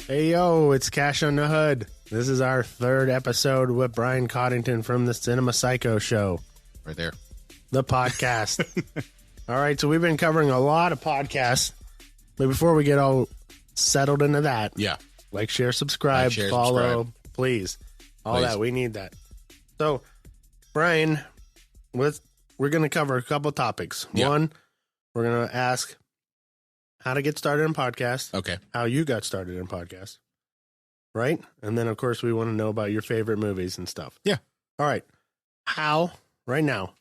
Hey, yo, it's Cash on the Hood. This is our third episode with Brian Cottington from the Cinema Psycho Show. Right there. The podcast. All right, so we've been covering a lot of podcasts. But before we get all settled into that, like, share, subscribe, follow, please. All that. We need that. So, Brian, we're going to cover a couple topics. Yeah. One, we're going to ask how to get started in podcast. Okay. How you got started in podcast. Right? And then, of course, we want to know about your favorite movies and stuff. Yeah. All right. How, right now,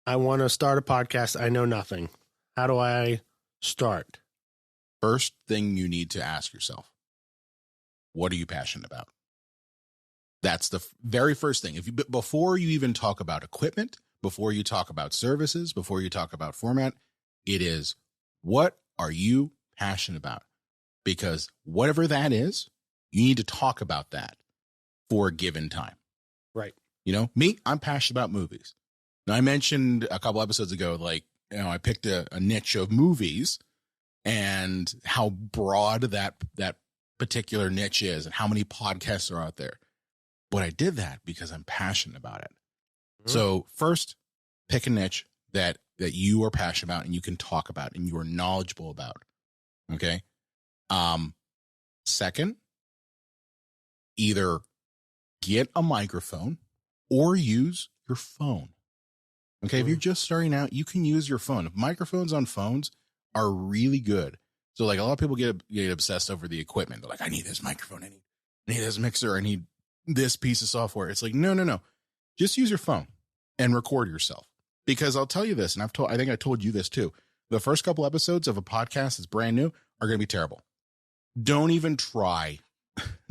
I want to start a podcast. I know nothing. How do I start? First thing you need to ask yourself, what are you passionate about? That's the very first thing. Before you even talk about equipment, before you talk about services, before you talk about format, it is, what are you passionate about? Because whatever that is, you need to talk about that for a given time. Right. You know, me, I'm passionate about movies. Now, I mentioned a couple episodes ago, like, you know, I picked a niche of movies and how broad that particular niche is and how many podcasts are out there. But I did that because I'm passionate about it. Mm-hmm. So first, pick a niche that you are passionate about and you can talk about and you are knowledgeable about. Okay. Second, either get a microphone or use your phone. Okay. Mm-hmm. If you're just starting out, you can use your phone. Microphones on phones are really good. So like a lot of people get obsessed over the equipment. They're like, I need this microphone. I need this mixer. I need this piece of software. It's like, no. Just use your phone and record yourself. Because I'll tell you this, and I think I told you this too. The first couple episodes of a podcast that's brand new are going to be terrible. Don't even try.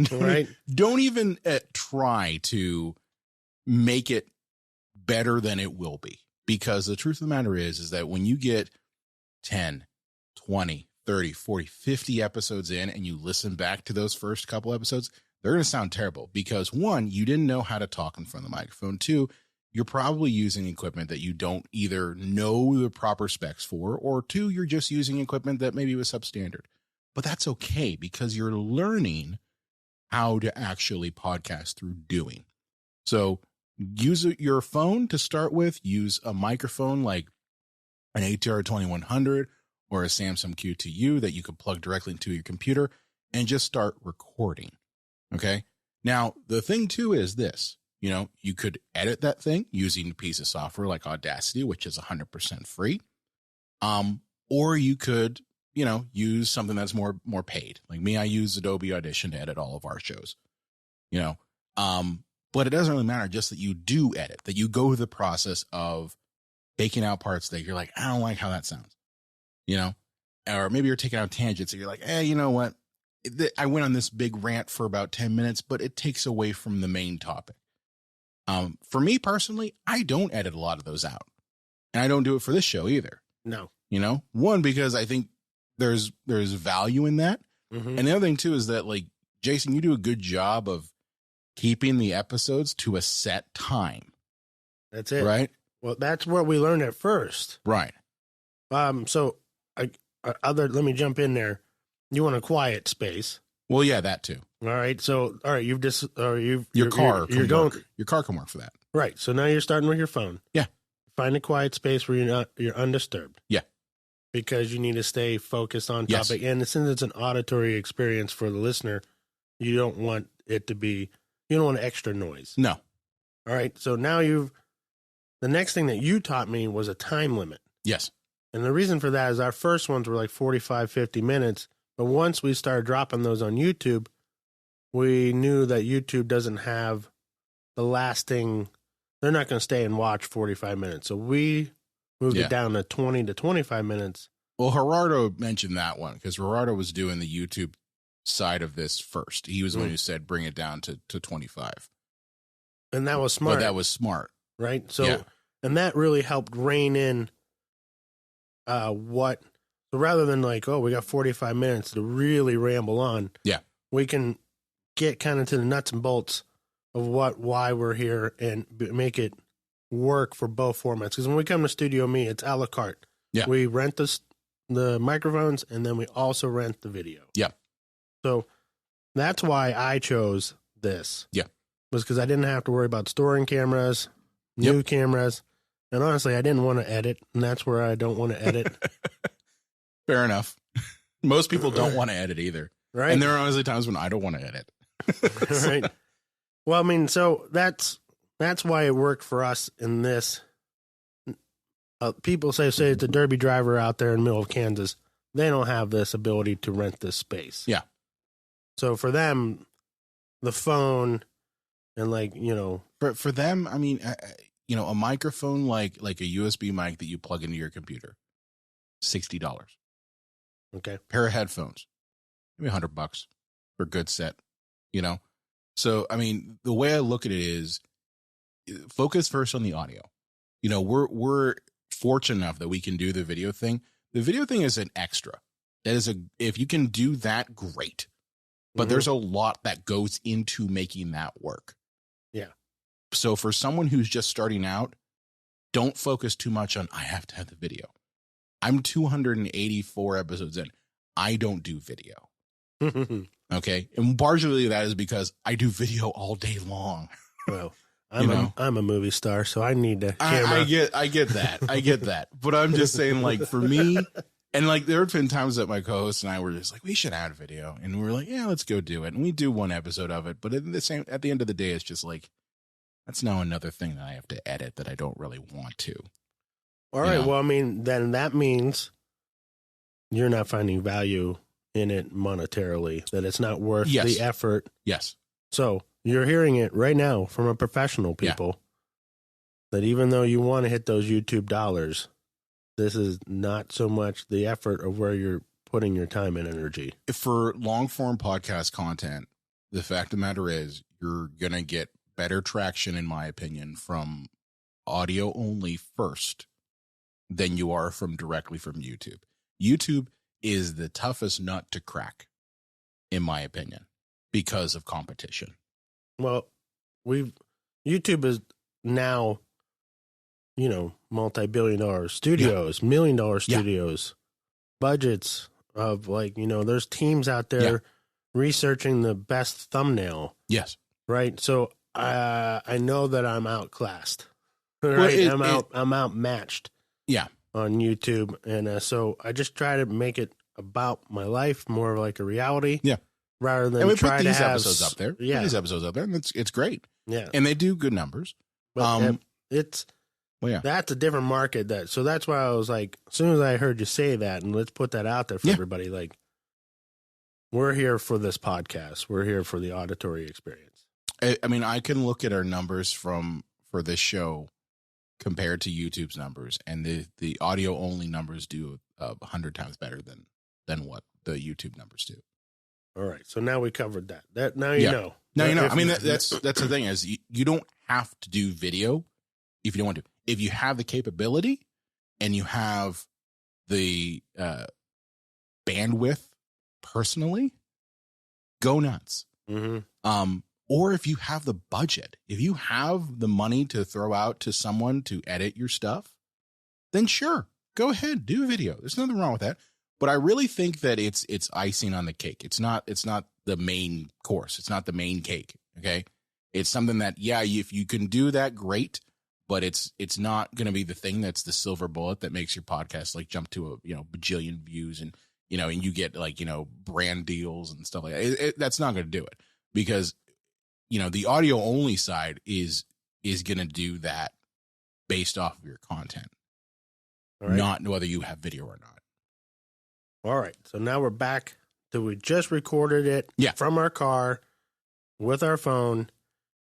Right. Don't even try to make it better than it will be. Because the truth of the matter is that when you get 10, 20, 30, 40, 50 episodes in and you listen back to those first couple episodes, they're going to sound terrible because, one, you didn't know how to talk in front of the microphone. Two, you're probably using equipment that you don't either know the proper specs for, or two, you're just using equipment that maybe was substandard. But that's okay because you're learning how to actually podcast through doing. So use your phone to start with. Use a microphone like an ATR 2100 or a Samsung Q2U that you can plug directly into your computer and just start recording. Okay. Now, the thing too is this, you know, you could edit that thing using a piece of software like Audacity, which is 100% free. Or you could, you know, use something that's more paid. Like me, I use Adobe Audition to edit all of our shows, you know. But it doesn't really matter, just that you do edit, that you go through the process of taking out parts that you're like, I don't like how that sounds, you know, or maybe you're taking out tangents and you're like, you know what? I went on this big rant for about 10 minutes, but it takes away from the main topic. For me personally, I don't edit a lot of those out, and I don't do it for this show either. No, you know, one, because I think there's value in that. Mm-hmm. And the other thing too, is that, like, Jason, you do a good job of keeping the episodes to a set time. That's it. Right. Well, that's what we learned at first. Right. So let me jump in there. You want a quiet space. Well, yeah, that too. All right. So, all right, your car can work for that. Right. So now you're starting with your phone. Yeah. Find a quiet space where you're undisturbed. Yeah. Because you need to stay focused on topic. Yes. And since it's an auditory experience for the listener, you don't want extra noise. No. All right. So now the next thing that you taught me was a time limit. Yes. And the reason for that is our first ones were like 45, 50 minutes. But once we started dropping those on YouTube, we knew that YouTube doesn't have the lasting, they're not going to stay and watch 45 minutes. So we moved it down to 20 to 25 minutes. Well, Gerardo mentioned that one because Gerardo was doing the YouTube side of this first. He was the one who said, bring it down to 25. And that was smart. But that was smart. Right. So, and that really helped rein in so rather than like, we got 45 minutes to really ramble on. Yeah. We can get kind of to the nuts and bolts of why we're here and make it work for both formats. Because when we come to StudioME, it's a la carte. Yeah. We rent the microphones and then we also rent the video. Yeah. So that's why I chose this. Yeah. Was because I didn't have to worry about storing cameras, new cameras. And honestly, I didn't want to edit. And that's where I don't want to edit. Fair enough. Most people don't want to edit either. Right. And there are honestly times when I don't want to edit. Right. Well, I mean, so that's why it worked for us in this. People say it's a derby driver out there in the middle of Kansas. They don't have this ability to rent this space. Yeah. So for them, the phone and for them, I mean, a microphone like a USB mic that you plug into your computer, $60. Okay. Pair of headphones, maybe $100 for a good set, So, I mean, the way I look at it is focus first on the audio. We're fortunate enough that we can do the video thing. The video thing is an extra. If you can do that, great. But there's a lot that goes into making that work. Yeah. So for someone who's just starting out, don't focus too much on, I have to have the video. I'm 284 episodes in. I don't do video. Okay. And partially that is because I do video all day long. Well, I'm a movie star, so I need to camera. I get that. But I'm just saying, like, for me, and like there have been times that my co-host and I were just like, we should add a video. And we were like, yeah, let's go do it. And we do one episode of it. But at the end of the day, it's just like, that's now another thing that I have to edit that I don't really want to. All right. Well, I mean, then that means you're not finding value in it monetarily, that it's not worth the effort. Yes. So you're hearing it right now from a professional, people, that even though you want to hit those YouTube dollars, this is not so much the effort of where you're putting your time and energy. For long form podcast content, the fact of the matter is you're going to get better traction, in my opinion, from audio only first than you are directly from YouTube. YouTube is the toughest nut to crack, in my opinion, because of competition. Well, YouTube is now, multi-billion-dollar studios, $1 million studios, budgets of there's teams out there researching the best thumbnail. Yes. Right. So I know that I'm outclassed. Right. Well, I'm outmatched. Yeah. On YouTube. And so I just try to make it about my life, more of like a reality. Yeah. Rather than try to have episodes up there. Yeah. These episodes up there. And it's great. Yeah. And they do good numbers. But that's a different market. So that's why I was like, as soon as I heard you say that, and let's put that out there for everybody, like, we're here for this podcast. We're here for the auditory experience. I mean, I can look at our numbers for this show compared to YouTube's numbers, and the audio only numbers do 100 times better than what the YouTube numbers do. All right. So now we covered that. Now you know. Now you know. I mean, that's the thing is you don't have to do video if you don't want to. If you have the capability and you have the bandwidth personally, go nuts. Mm-hmm. Or if you have the budget, if you have the money to throw out to someone to edit your stuff, then sure, go ahead, do a video. There's nothing wrong with that. But I really think that it's icing on the cake. It's not the main course. It's not the main cake. Okay. It's something that, if you can do that, great. But it's not going to be the thing that's the silver bullet that makes your podcast like jump to a bajillion views and and you get brand deals and stuff like that. That's not going to do it, because the audio only side is going to do that based off of your content, not whether you have video or not. All right. So now we're back to, we just recorded it from our car with our phone.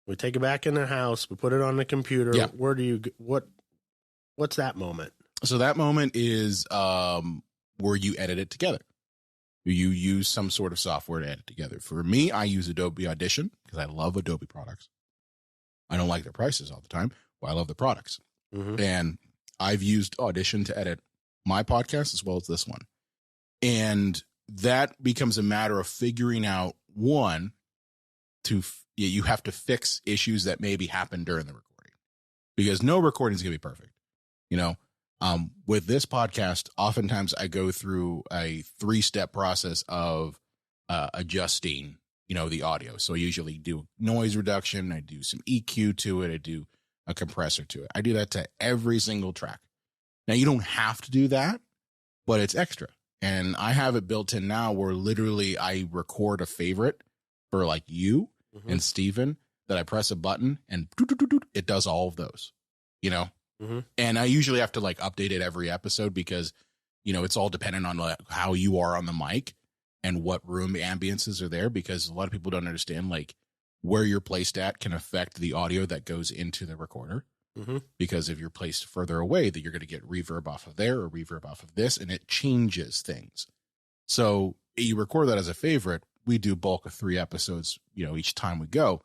We take it back in the house. We put it on the computer. Yeah. Where do you, what's that moment? So that moment is where you edit it together. You use some sort of software to edit together. For me, I use Adobe Audition because I love Adobe products. I don't like their prices all the time, but I love the products. Mm-hmm. And I've used Audition to edit my podcast as well as this one. And that becomes a matter of figuring out, one, you have to fix issues that maybe happen during the recording, because no recording is going to be perfect. With this podcast, oftentimes I go through a 3-step process of adjusting the audio. So I usually do noise reduction. I do some EQ to it. I do a compressor to it. I do that to every single track. Now, you don't have to do that, but it's extra. And I have it built in now where literally I record a favorite for like you and Steven that I press a button and it does all of those, and I usually have to like update it every episode because, it's all dependent on like how you are on the mic and what room ambiances are there, because a lot of people don't understand like where you're placed at can affect the audio that goes into the recorder. Because if you're placed further away, that you're going to get reverb off of there or reverb off of this, and it changes things. So you record that as a favorite. We do bulk of 3 episodes, each time we go,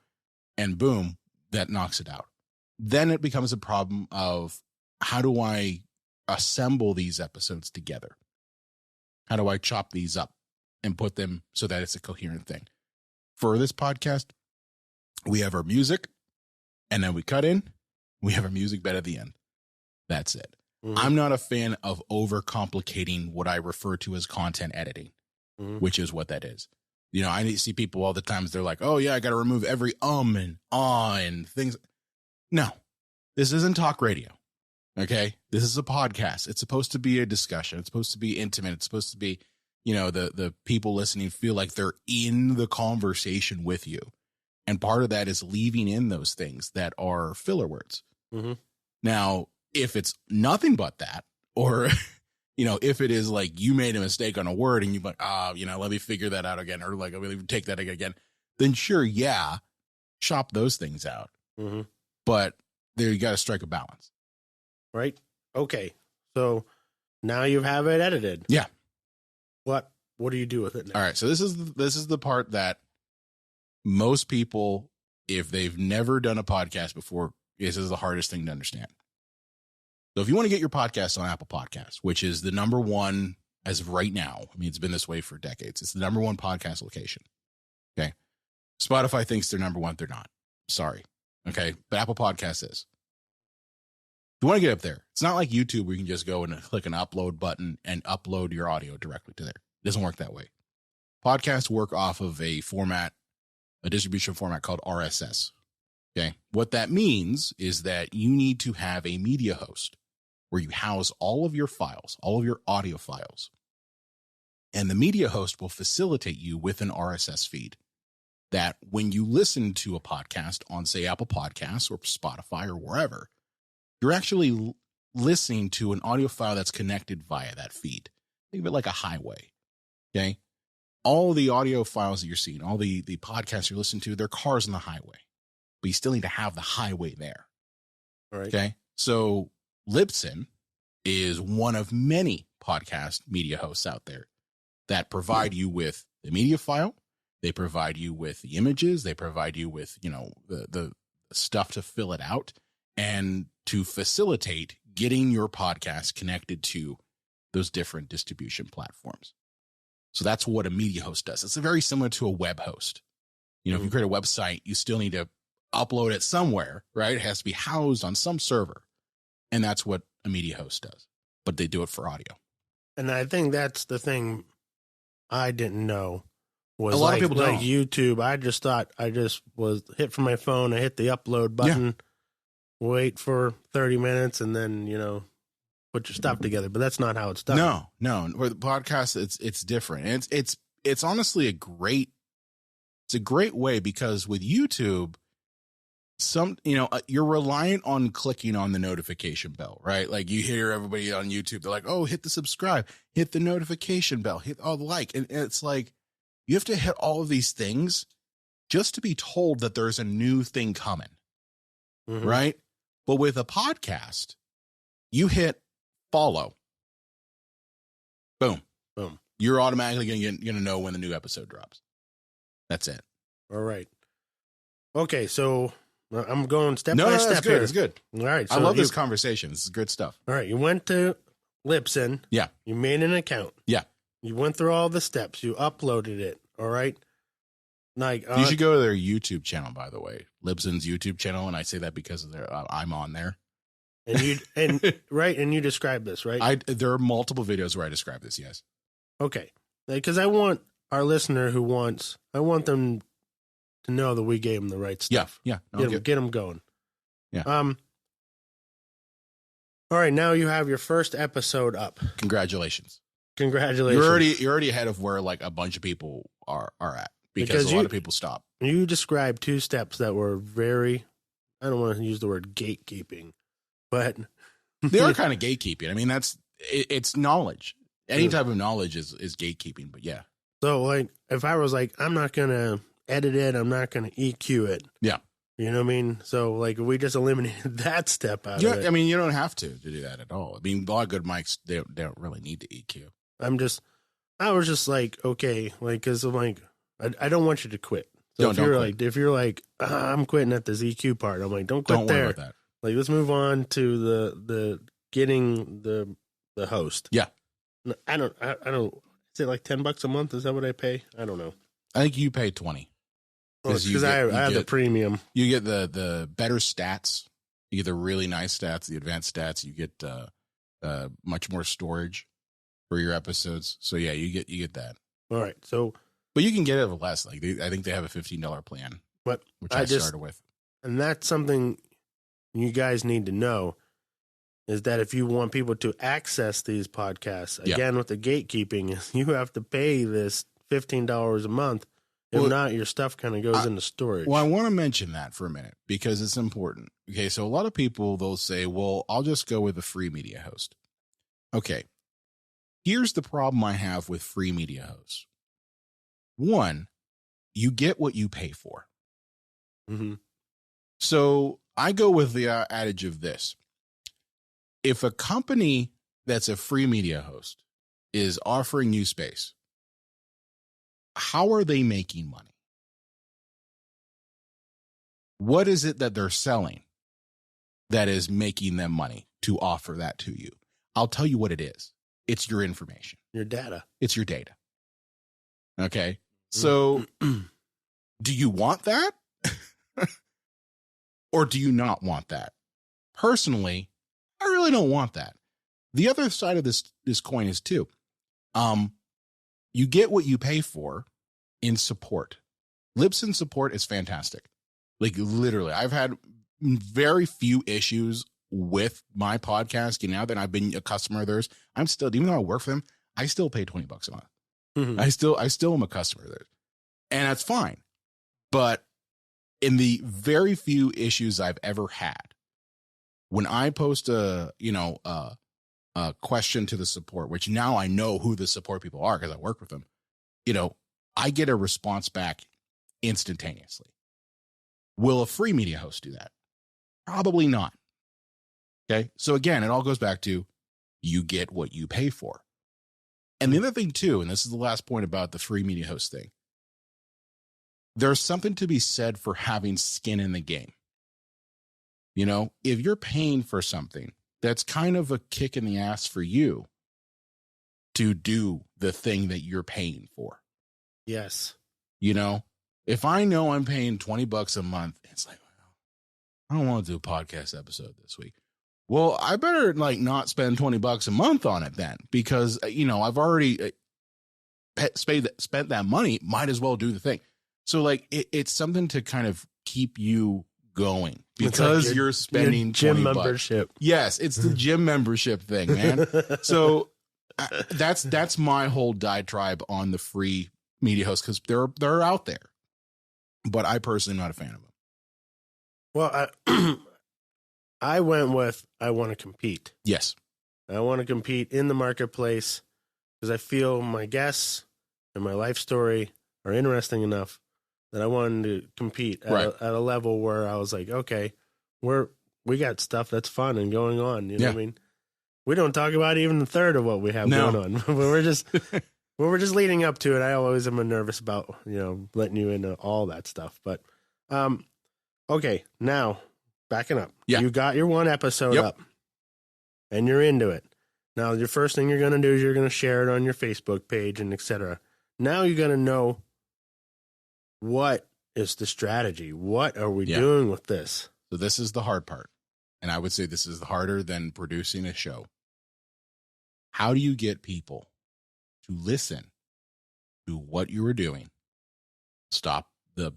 and boom, that knocks it out. Then it becomes a problem of how do I assemble these episodes together? How do I chop these up and put them so that it's a coherent thing? For this podcast, we have our music, and then we cut in. We have our music bed at the end. That's it. I'm not a fan of overcomplicating what I refer to as content editing, which is what that is. I see people all the time. They're like, oh, yeah, I got to remove every and and things. No, this isn't talk radio. Okay, this is a podcast. It's supposed to be a discussion. It's supposed to be intimate. It's supposed to be, the people listening feel like they're in the conversation with you. And part of that is leaving in those things that are filler words. Now, if it's nothing but that, or, if it is like you made a mistake on a word and you're like, let me figure that out again, or like, let me take that again, then sure, yeah, chop those things out. But there you got to strike a balance. Right. Okay. So now you have it edited. Yeah. What do you do with it now? All right. So this is the part that most people, if they've never done a podcast before, this is the hardest thing to understand. So if you want to get your podcast on Apple Podcasts, which is the number one as of right now, I mean, it's been this way for decades. It's the number one podcast location. Okay. Spotify thinks they're number one. They're not. Sorry. Okay. But Apple Podcasts is. If you want to get up there, it's not like YouTube where you can just go and click an upload button and upload your audio directly to there. It doesn't work that way. Podcasts work off of a distribution format called RSS. Okay. What that means is that you need to have a media host where you house all of your files, all of your audio files. And the media host will facilitate you with an RSS feed that when you listen to a podcast on, say, Apple Podcasts or Spotify or wherever, you're actually listening to an audio file that's connected via that feed. Think of it like a highway. Okay. All the audio files that you're seeing, all the podcasts you're listening to, they're cars on the highway. But you still need to have the highway there. All right. Okay. So Libsyn is one of many podcast media hosts out there that provide you with the media file. They provide you with the images. They provide you with, the stuff to fill it out and to facilitate getting your podcast connected to those different distribution platforms. So that's what a media host does. It's very similar to a web host. If you create a website, you still need to upload it somewhere, right? It has to be housed on some server. And that's what a media host does. But they do it for audio. And I think that's the thing I didn't know. Was a lot of people don't. Like YouTube, I just thought I just was hit from my phone. I hit the upload button, wait for 30 minutes, and then, put your stuff together. But that's not how it's done. No. For the podcast, it's different. And it's honestly a great way, because with YouTube, you're reliant on clicking on the notification bell, right? Like you hear everybody on YouTube, they're like, oh, hit the subscribe, hit the notification bell, hit all the like. And it's like, you have to hit all of these things just to be told that there's a new thing coming, right? But with a podcast, you hit follow. Boom. You're automatically going to know when the new episode drops. That's it. All right. Okay, so I'm going step by step. That's good. Here. It's good. All right. So I love this conversation. This is good stuff. All right. You went to Libsyn. Yeah. You made an account. Yeah. You went through all the steps. You uploaded it. All right. Like you should go to their YouTube channel, by the way, Libsyn's YouTube channel, and I say that because I'm on there. And you describe this, right? There are multiple videos where I describe this. Yes. Okay. Because I want our listener I want them to know that we gave them the right stuff. Yeah. Get them going. Yeah. All right. Now you have your first episode up. Congratulations. You're already ahead of where like a bunch of people are at because a lot of people stop. You described 2 steps that were very, I don't want to use the word gatekeeping, but they are kind of gatekeeping. I mean, it's knowledge. Any type of knowledge is gatekeeping, but yeah. So like, if I was like, I'm not going to edit it, I'm not going to EQ it. Yeah. You know what I mean? So like, if we just eliminated that step out of it. I mean, you don't have to do that at all. I mean, a lot of good mics, they don't really need to EQ. I was just like, okay, like, cause I'm like, I don't want you to quit. So if you're like, I'm quitting at this EQ part, I'm like, don't quit there. Worry about that. Like, let's move on to the getting the host. Yeah. I don't, is it like $10 a month? Is that what I pay? I don't know. I think you pay 20. Because I have the premium. You get the better stats. You get the really nice stats, the advanced stats. You get much more storage for your episodes. So yeah, you get that. All right. So, but you can get it for less. Like I think they have a $15 plan, which I started with. And that's something you guys need to know is that if you want people to access these podcasts, again, with the gatekeeping, you have to pay this $15 a month. If not, your stuff kind of goes into storage. Well, I want to mention that for a minute because it's important. Okay, so a lot of people, they'll say, well, I'll just go with a free media host. Okay, here's the problem I have with free media hosts. One, you get what you pay for. Mm-hmm. So I go with the adage of this. If a company that's a free media host is offering you space, how are they making money? What is it that they're selling that is making them money to offer that to you? I'll tell you what it is. It's your information. Your data. It's your data. Okay. So do you want that? Or do you not want that? Personally, I really don't want that. The other side of this coin is too. You get what you pay for in support. Libsyn support is fantastic. Like literally, I've had very few issues with my podcast. Now that I've been a customer of theirs, I'm still, even though I work for them, I still pay $20 a month. Mm-hmm. I still am a customer of theirs, and that's fine. But in the very few issues I've ever had, when I post a question to the support, which now I know who the support people are because I work with them, I get a response back instantaneously. Will a free media host do that? Probably not. Okay. So again, it all goes back to you get what you pay for. And the other thing too, and this is the last point about the free media host thing, there's something to be said for having skin in the game. If you're paying for something, that's kind of a kick in the ass for you to do the thing that you're paying for. Yes. If I know I'm paying $20 a month, it's like, well, I don't want to do a podcast episode this week. Well, I better not spend $20 a month on it then, because, I've already spent that money. Might as well do the thing. So it's something to kind of keep you going because you're spending gym $20. Membership. Yes, it's the gym membership thing, man. So that's my whole diatribe on the free media hosts because they're out there, but I personally am not a fan of them. Well, I went with I want to compete. Yes, I want to compete in the marketplace because I feel my guests and my life story are interesting enough that I wanted to compete at a level where I was like, okay, we got stuff that's fun and going on. You know what I mean? We don't talk about even the third of what we have going on. But we're just leading up to it. I always am nervous about, letting you into all that stuff. But okay, now backing up. Yeah. You got your one episode up and you're into it. Now your first thing you're going to do is you're going to share it on your Facebook page and etc. Now you're going to know what is the strategy? What are we doing with this? So this is the hard part. And I would say this is harder than producing a show. How do you get people to listen to what you were doing? Stop the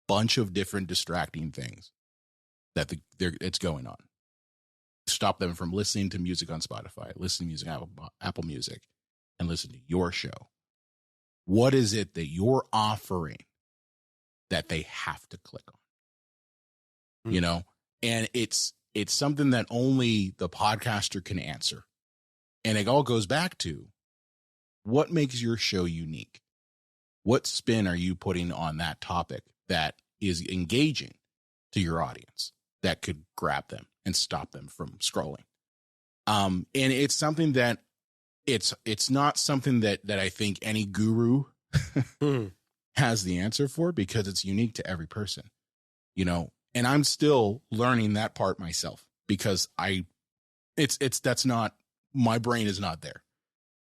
bunch of different distracting things that it's going on. Stop them from listening to music on Spotify, listening to music on Apple Music, and listen to your show. What is it that you're offering that they have to click on? You know, and it's something that only the podcaster can answer. And it all goes back to what makes your show unique? What spin are you putting on that topic that is engaging to your audience that could grab them and stop them from scrolling? And it's something that it's not something that I think any guru has the answer for, because it's unique to every person, you know. And I'm still learning that part myself, because that's not, my brain is not there.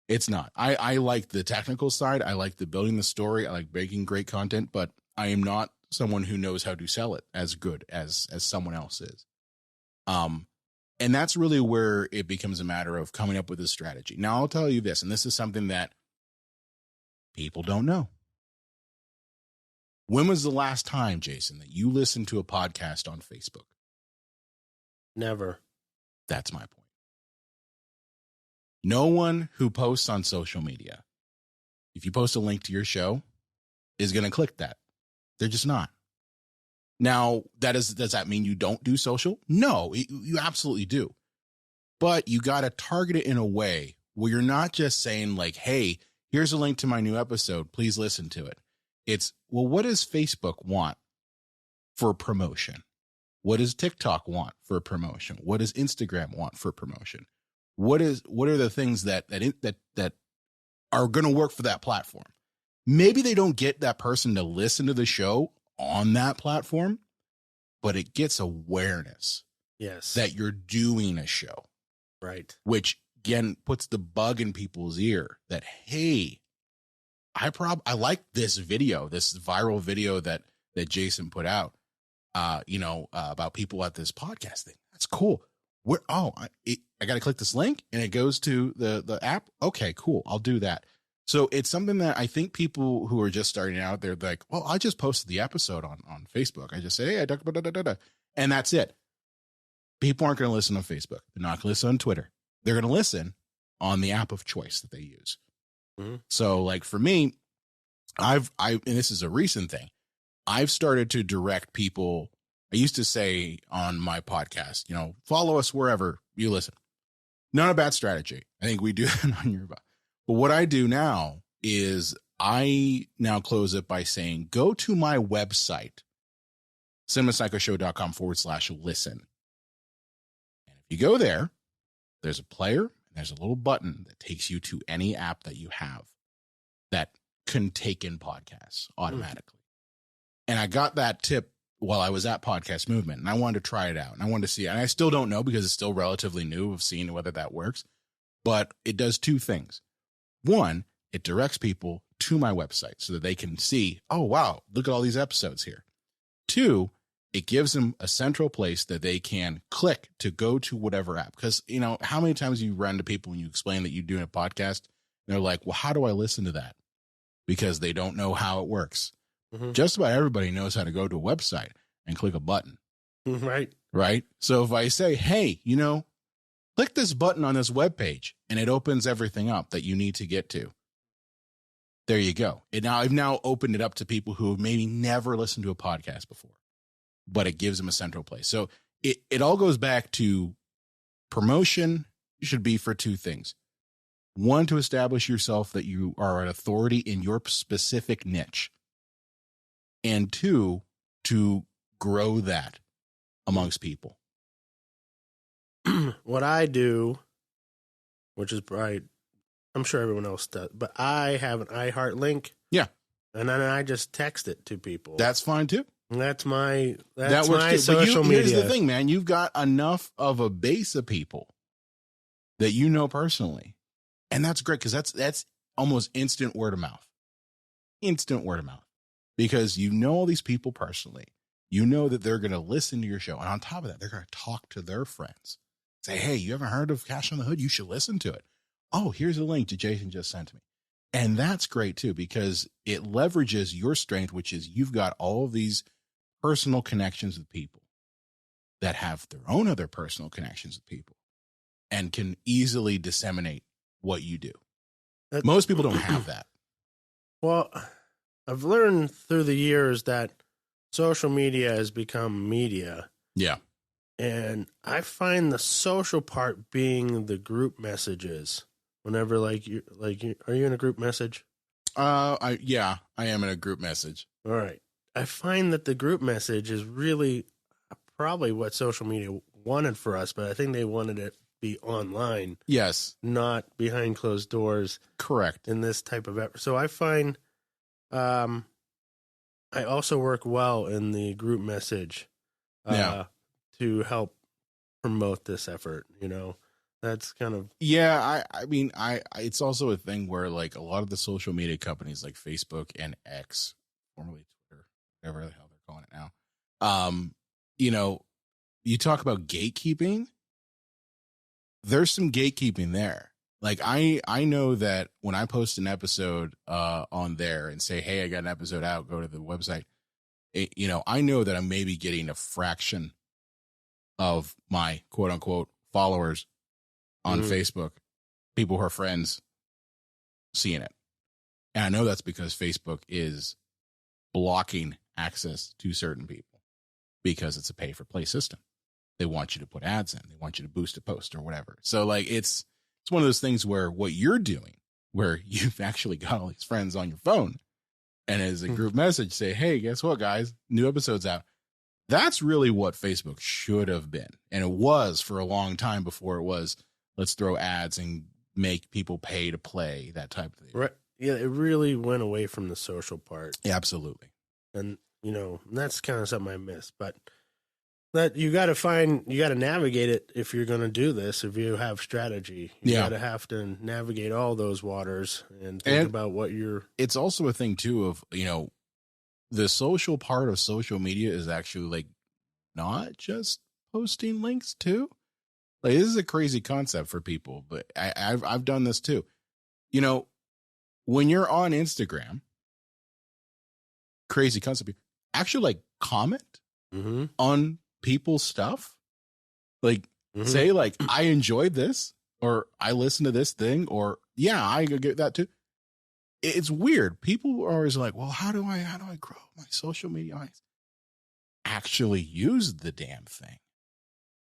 It's not. I like the technical side. I like the building the story. I like making great content, but I am not someone who knows how to sell it as good as someone else is. And that's really where it becomes a matter of coming up with a strategy. Now, I'll tell you this, and this is something that people don't know. When was the last time, Jason, that you listened to a podcast on Facebook? Never. That's my point. No one who posts on social media, if you post a link to your show, is going to click that. They're just not. Now, does that mean you don't do social? No, you absolutely do. But you got to target it in a way where you're not just saying like, hey, here's a link to my new episode, please listen to it. It's, well, what does Facebook want for promotion? What does TikTok want for promotion? What does Instagram want for promotion? What are the things that are going to work for that platform? Maybe they don't get that person to listen to the show on that platform, but it gets awareness. Yes. That you're doing a show. Right. Which again puts the bug in people's ear that, hey, I like this video, this viral video that Jason put out, about people at this podcast thing. That's cool. I got to click this link and it goes to the app. Okay, cool. I'll do that. So it's something that I think people who are just starting out, they're like, well, I just posted the episode on Facebook. I just say, hey, and that's it. People aren't going to listen on Facebook. They're not going to listen on Twitter. They're going to listen on the app of choice that they use. Mm-hmm. So like for me, and this is a recent thing, I've started to direct people. I used to say on my podcast, follow us wherever you listen. Not a bad strategy. I think we do that on your podcast. But what I do now is I now close it by saying, go to my website, cinemapsychoshow.com/listen. And if you go there, there's a player and there's a little button that takes you to any app that you have that can take in podcasts automatically. And I got that tip while I was at Podcast Movement, and I wanted to try it out, and I wanted to see it. And I still don't know because it's still relatively new of seeing whether that works, but it does two things. One, it directs people to my website so that they can see, oh, wow, look at all these episodes here. Two, it gives them a central place that they can click to go to whatever app. Because, how many times you run to people when you explain that you're doing a podcast, and they're like, well, how do I listen to that? Because they don't know how it works. Mm-hmm. Just about everybody knows how to go to a website and click a button. Right. Right. So if I say, hey, click this button on this webpage and it opens everything up that you need to get to. There you go. I've now opened it up to people who have maybe never listened to a podcast before, but it gives them a central place. So it all goes back to promotion should be for two things. One, to establish yourself that you are an authority in your specific niche. And two, to grow that amongst people. What I do, which is probably, I'm sure everyone else does, but I have an iHeart link. Yeah. And then I just text it to people. That's fine too. That's my social media. Here's the thing, man. You've got enough of a base of people that you know personally. And that's great because that's almost instant word of mouth. Instant word of mouth. Because you know all these people personally. You know that they're going to listen to your show. And on top of that, they're going to talk to their friends. Say, hey, you haven't heard of Cash on the Hood? You should listen to it. Oh, here's a link that Jason just sent to me. And that's great too, because it leverages your strength, which is you've got all of these personal connections with people that have their own other personal connections with people and can easily disseminate what you do. Most people don't have that. Well, I've learned through the years that social media has become media. Yeah. And I find the social part being the group messages. Whenever are you in a group message? I am in a group message. All right. I find that the group message is really probably what social media wanted for us, but I think they wanted it to be online. Yes. Not behind closed doors. Correct. In this type of effort. So I find I also work well in the group message to help promote this effort, That's kind of I mean it's also a thing where like a lot of the social media companies like Facebook and X, formerly Twitter, whatever the hell they're calling it now. You talk about gatekeeping. There's some gatekeeping there. Like I know that when I post an episode on there and say, hey, I got an episode out, go to the website. I know that I'm maybe getting a fraction of my quote unquote followers on Facebook, people who are friends, seeing it. And I know that's because Facebook is blocking access to certain people because it's a pay for play system. They want you to put ads in. They want you to boost a post or whatever. So like, it's one of those things where what you're doing, where you've actually got all these friends on your phone and as a group message say, hey, guess what, guys, new episode's out. That's really what Facebook should have been. And it was for a long time before it was, let's throw ads and make people pay to play, that type of thing. Right. Yeah, it really went away from the social part. Yeah, absolutely. And, that's kind of something I miss. But that you got to navigate it if you're going to do this, if you have strategy. You got to have to navigate all those waters and think about what you're... It's also a thing, too, of, the social part of social media is actually, like, not just posting links, too. Like, this is a crazy concept for people, but I've done this too. When you're on Instagram, crazy concept, actually like comment on people's stuff. Like say like, I enjoyed this, or I listened to this thing, or yeah, I get that too. It's weird. People are always like, well, how do I grow my social media audience? Actually use the damn thing.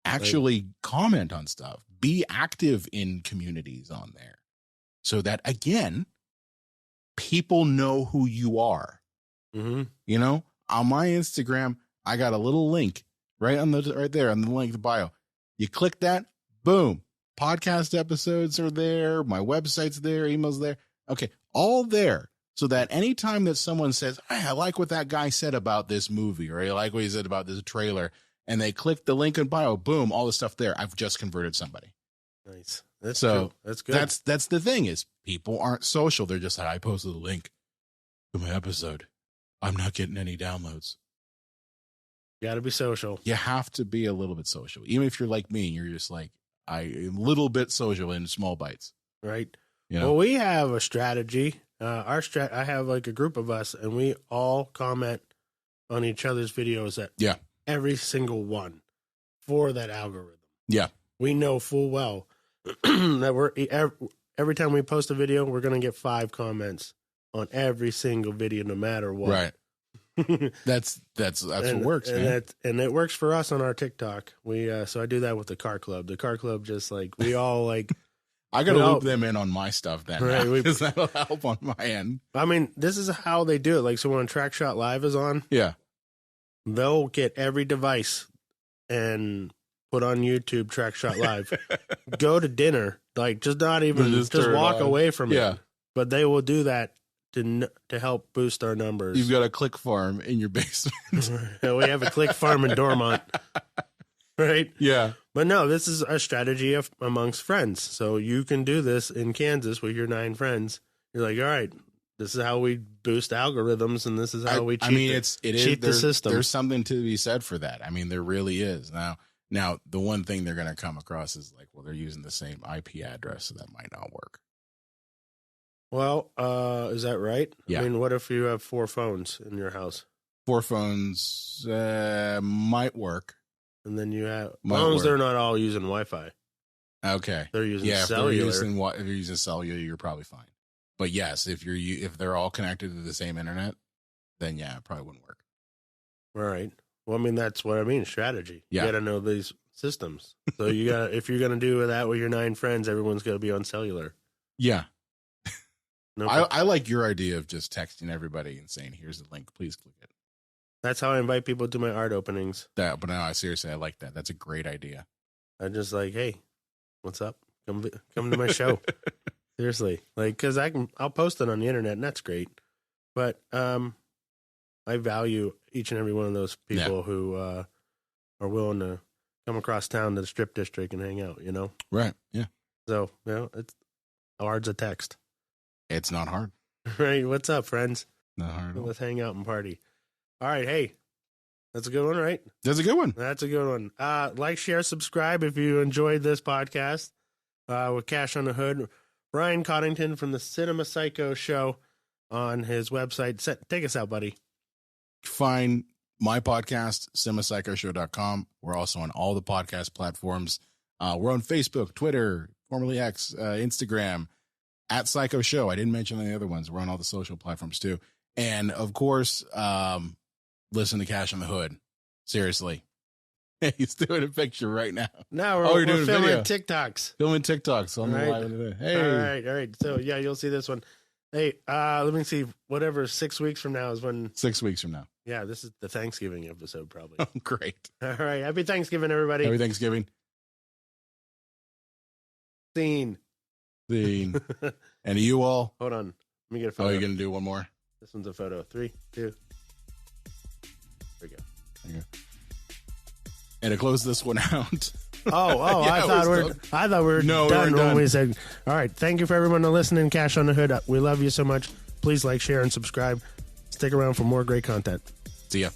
Actually comment on stuff. Be active in communities on there so that, again, people know who you are. On my Instagram, I got a little link right there on the link, the bio. You click that, boom. Podcast episodes are there. My website's there. Email's there. Okay. All there. So that anytime that someone says, hey, I like what that guy said about this movie, or I like what he said about this trailer, and they click the link in bio, boom, all the stuff there. I've just converted somebody. Nice. That's good. That's the thing is people aren't social. They're just like, I posted a link to my episode. I'm not getting any downloads. You got to be social. You have to be a little bit social. Even if you're like me, you're just like, a little bit social in small bites. Right. Well, we have a strategy. I have like a group of us, and we all comment on each other's videos at every single one for that algorithm. Yeah. We know full well that every time we post a video, we're going to get 5 comments on every single video, no matter what. Right. That's what works, man. And it works for us on our TikTok. So I do that with the car club. The car club just like, we all like, I got to loop them in on my stuff then, right? Because that'll help on my end. I mean, this is how they do it. Like, so when Track Shot Live is on, they'll get every device and put on YouTube Track Shot Live. Go to dinner, like just not even just walk away from it. But they will do that to help boost our numbers. You've got a click farm in your basement. We have a click farm in Dormont. Right? Yeah. But no, this is a strategy amongst friends. So you can do this in Kansas with your 9 friends. You're like, all right, this is how we boost algorithms, and this is how we cheat the system. There's something to be said for that. I mean, there really is. Now, the one thing they're going to come across is like, well, they're using the same IP address, so that might not work. Well, is that right? Yeah. I mean, what if you have 4 phones in your house? 4 phones might work. And then you have, as long as they're not all using Wi-Fi. Okay. They're using cellular. If they're using cellular, you're probably fine. But yes, if they're all connected to the same internet, then yeah, it probably wouldn't work. All right. Well, I mean, that's what I mean, strategy. Yeah. You got to know these systems. So if you're going to do that with your 9 friends, everyone's going to be on cellular. Yeah. No, I like your idea of just texting everybody and saying, here's the link, please click it. That's how I invite people to my art openings. But no, seriously, I like that. That's a great idea. I'm just like, hey, what's up? Come to my show. Seriously. Like, cause I'll post it on the internet and that's great. But, I value each and every one of those people who, are willing to come across town to the strip district and hang out, you know? Right. Yeah. So, it's hard's a text. It's not hard. Right. What's up, friends? Not hard at all. Let's hang out and party. All right. Hey, that's a good one, right? That's a good one. That's a good one. Like, share, subscribe if you enjoyed this podcast with Cash on the Hood. Ryan Cottington from the Cinema Psycho Show on his website. Take us out, buddy. Find my podcast, cinemapsychoshow.com. We're also on all the podcast platforms. We're on Facebook, Twitter, formerly X, Instagram, at Psycho Show. I didn't mention any other ones. We're on all the social platforms too. And of course, listen to Cash on the Hood. Seriously. He's doing a picture right now. Now we're doing filming video. TikToks. Filming TikToks on the live today. Hey. All right. So yeah, you'll see this one. Hey, let me see. Whatever, 6 weeks from now is when. 6 weeks from now. Yeah, this is the Thanksgiving episode, probably. Oh, great. All right. Happy Thanksgiving, everybody. Happy Thanksgiving. Scene. And you all. Hold on. Let me get a photo. Oh, you're going to do one more? This one's a photo. 3, 2. There we go. There you go. And to close this one out. Oh! Yeah, I thought we were done when we said. All right, thank you for everyone to listening. Cash on the Hood. We love you so much. Please like, share, and subscribe. Stick around for more great content. See ya.